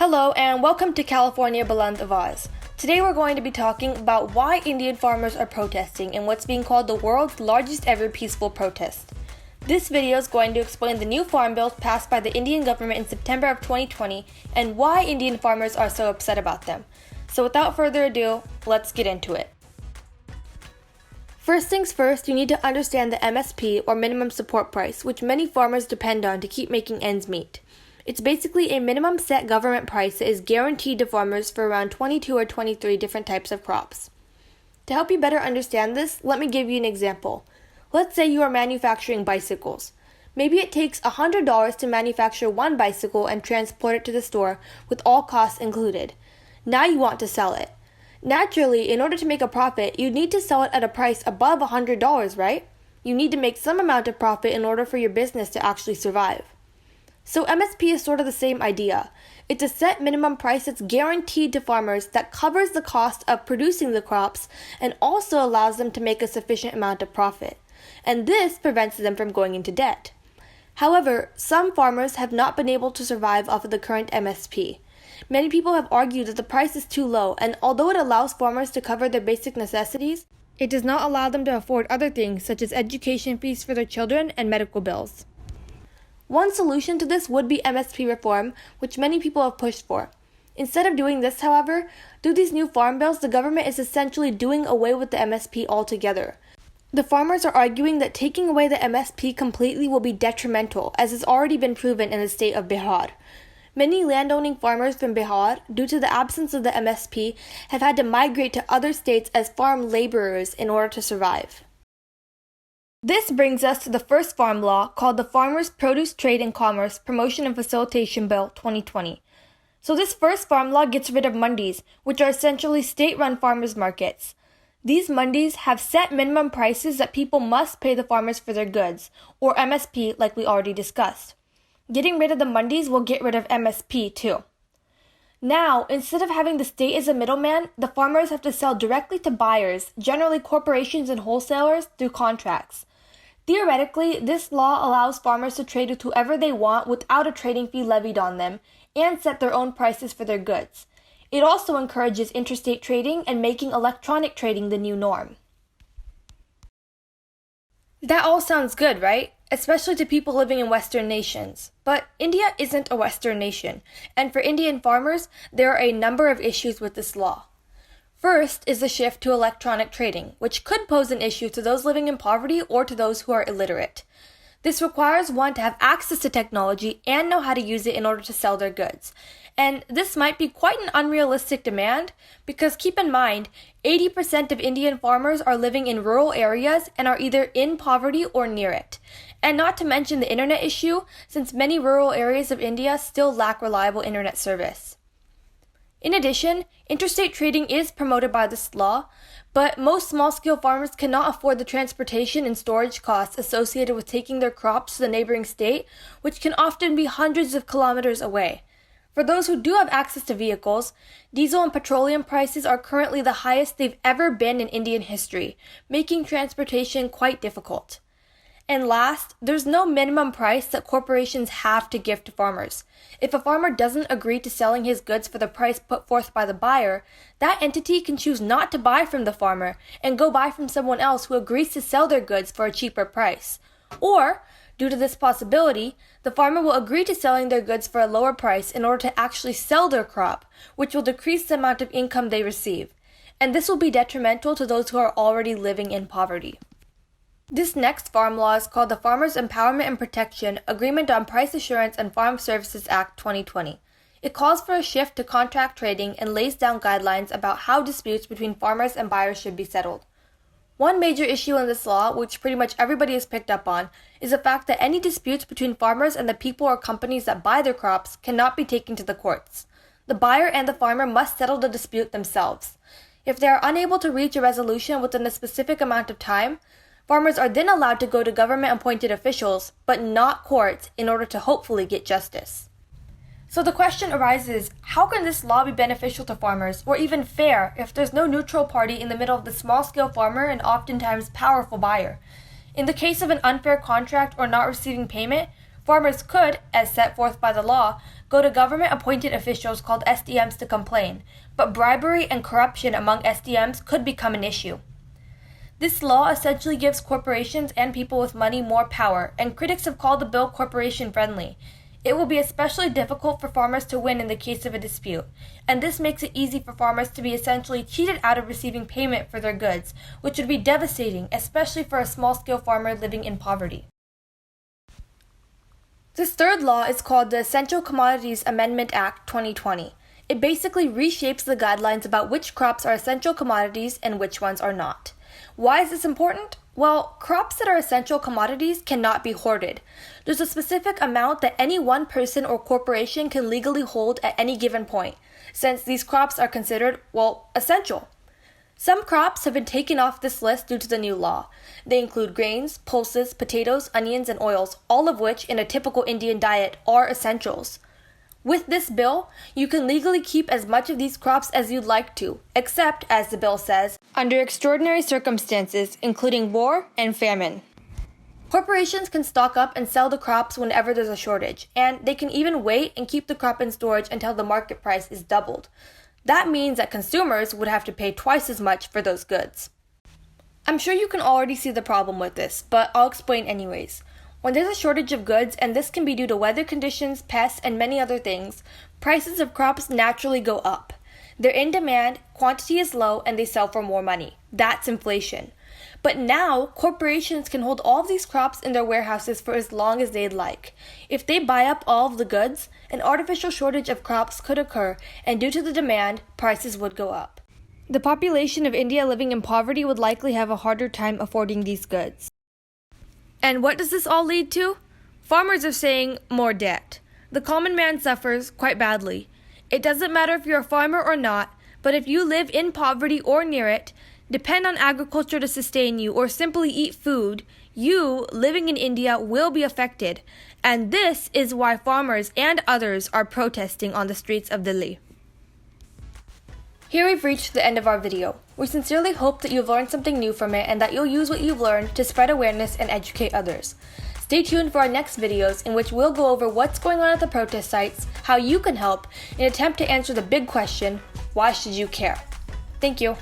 Hello and welcome to California Buland Avaz. Today we're going to be talking about why Indian farmers are protesting in what's being called the world's largest ever peaceful protest. This video is going to explain the new farm bills passed by the Indian government in September of 2020 and why Indian farmers are so upset about them. So without further ado, let's get into it. First things first, you need to understand the MSP or minimum support price, which many farmers depend on to keep making ends meet. It's basically a minimum set government price that is guaranteed to farmers for around 22 or 23 different types of crops. To help you better understand this, let me give you an example. Let's say you are manufacturing bicycles. Maybe it takes $100 to manufacture one bicycle and transport it to the store with all costs included. Now you want to sell it. Naturally, in order to make a profit, you need to sell it at a price above $100, right? You need to make some amount of profit in order for your business to actually survive. So MSP is sort of the same idea. It's a set minimum price that's guaranteed to farmers that covers the cost of producing the crops and also allows them to make a sufficient amount of profit. And this prevents them from going into debt. However, some farmers have not been able to survive off of the current MSP. Many people have argued that the price is too low, and although it allows farmers to cover their basic necessities, it does not allow them to afford other things such as education fees for their children and medical bills. One solution to this would be MSP reform, which many people have pushed for. Instead of doing this, however, through these new farm bills, the government is essentially doing away with the MSP altogether. The farmers are arguing that taking away the MSP completely will be detrimental, as has already been proven in the state of Bihar. Many landowning farmers from Bihar, due to the absence of the MSP, have had to migrate to other states as farm laborers in order to survive. This brings us to the first farm law called the Farmers' Produce Trade and Commerce Promotion and Facilitation Bill 2020. So this first farm law gets rid of mandis, which are essentially state-run farmers markets. These mandis have set minimum prices that people must pay the farmers for their goods, or MSP like we already discussed. Getting rid of the mandis will get rid of MSP too. Now, instead of having the state as a middleman, the farmers have to sell directly to buyers, generally corporations and wholesalers, through contracts. Theoretically, this law allows farmers to trade with whoever they want without a trading fee levied on them and set their own prices for their goods. It also encourages interstate trading and making electronic trading the new norm. That all sounds good, right? Especially to people living in Western nations. But India isn't a Western nation, and for Indian farmers, there are a number of issues with this law. First is the shift to electronic trading, which could pose an issue to those living in poverty or to those who are illiterate. This requires one to have access to technology and know how to use it in order to sell their goods. And this might be quite an unrealistic demand because keep in mind, 80% of Indian farmers are living in rural areas and are either in poverty or near it. And not to mention the internet issue, since many rural areas of India still lack reliable internet service. In addition, interstate trading is promoted by this law, but most small-scale farmers cannot afford the transportation and storage costs associated with taking their crops to the neighboring state, which can often be hundreds of kilometers away. For those who do have access to vehicles, diesel and petroleum prices are currently the highest they've ever been in Indian history, making transportation quite difficult. And last, there's no minimum price that corporations have to give to farmers. If a farmer doesn't agree to selling his goods for the price put forth by the buyer, that entity can choose not to buy from the farmer and go buy from someone else who agrees to sell their goods for a cheaper price. Or, due to this possibility, the farmer will agree to selling their goods for a lower price in order to actually sell their crop, which will decrease the amount of income they receive. And this will be detrimental to those who are already living in poverty. This next farm law is called the Farmers' Empowerment and Protection Agreement on Price Assurance and Farm Services Act 2020. It calls for a shift to contract trading and lays down guidelines about how disputes between farmers and buyers should be settled. One major issue in this law, which pretty much everybody has picked up on, is the fact that any disputes between farmers and the people or companies that buy their crops cannot be taken to the courts. The buyer and the farmer must settle the dispute themselves. If they are unable to reach a resolution within a specific amount of time, farmers are then allowed to go to government-appointed officials, but not courts, in order to hopefully get justice. So the question arises, how can this law be beneficial to farmers, or even fair, if there's no neutral party in the middle of the small-scale farmer and oftentimes powerful buyer? In the case of an unfair contract or not receiving payment, Farmers could, as set forth by the law, go to government-appointed officials called SDMs to complain, but bribery and corruption among SDMs could become an issue. This law essentially gives corporations and people with money more power, and critics have called the bill corporation-friendly. It will be especially difficult for farmers to win in the case of a dispute, and this makes it easy for farmers to be essentially cheated out of receiving payment for their goods, which would be devastating, especially for a small-scale farmer living in poverty. This third law is called the Essential Commodities Amendment Act 2020. It basically reshapes the guidelines about which crops are essential commodities and which ones are not. Why is this important? Well, crops that are essential commodities cannot be hoarded. There's a specific amount that any one person or corporation can legally hold at any given point, since these crops are considered, essential. Some crops have been taken off this list due to the new law. They include grains, pulses, potatoes, onions, and oils, all of which in a typical Indian diet are essentials. With this bill, you can legally keep as much of these crops as you'd like to, except, as the bill says, under extraordinary circumstances, including war and famine. Corporations can stock up and sell the crops whenever there's a shortage, and they can even wait and keep the crop in storage until the market price is doubled. That means that consumers would have to pay twice as much for those goods. I'm sure you can already see the problem with this, but I'll explain anyways. When there's a shortage of goods, and this can be due to weather conditions, pests, and many other things, prices of crops naturally go up. They're in demand, quantity is low, and they sell for more money. That's inflation. But now, corporations can hold all of these crops in their warehouses for as long as they'd like. If they buy up all of the goods, an artificial shortage of crops could occur, and due to the demand, prices would go up. The population of India living in poverty would likely have a harder time affording these goods. And what does this all lead to? Farmers are saying more debt. The common man suffers quite badly. It doesn't matter if you're a farmer or not, but if you live in poverty or near it, depend on agriculture to sustain you, or simply eat food, you, living in India, will be affected. And this is why farmers and others are protesting on the streets of Delhi. Here we've reached the end of our video. We sincerely hope that you've learned something new from it and that you'll use what you've learned to spread awareness and educate others. Stay tuned for our next videos in which we'll go over what's going on at the protest sites, how you can help, and attempt to answer the big question, why should you care? Thank you.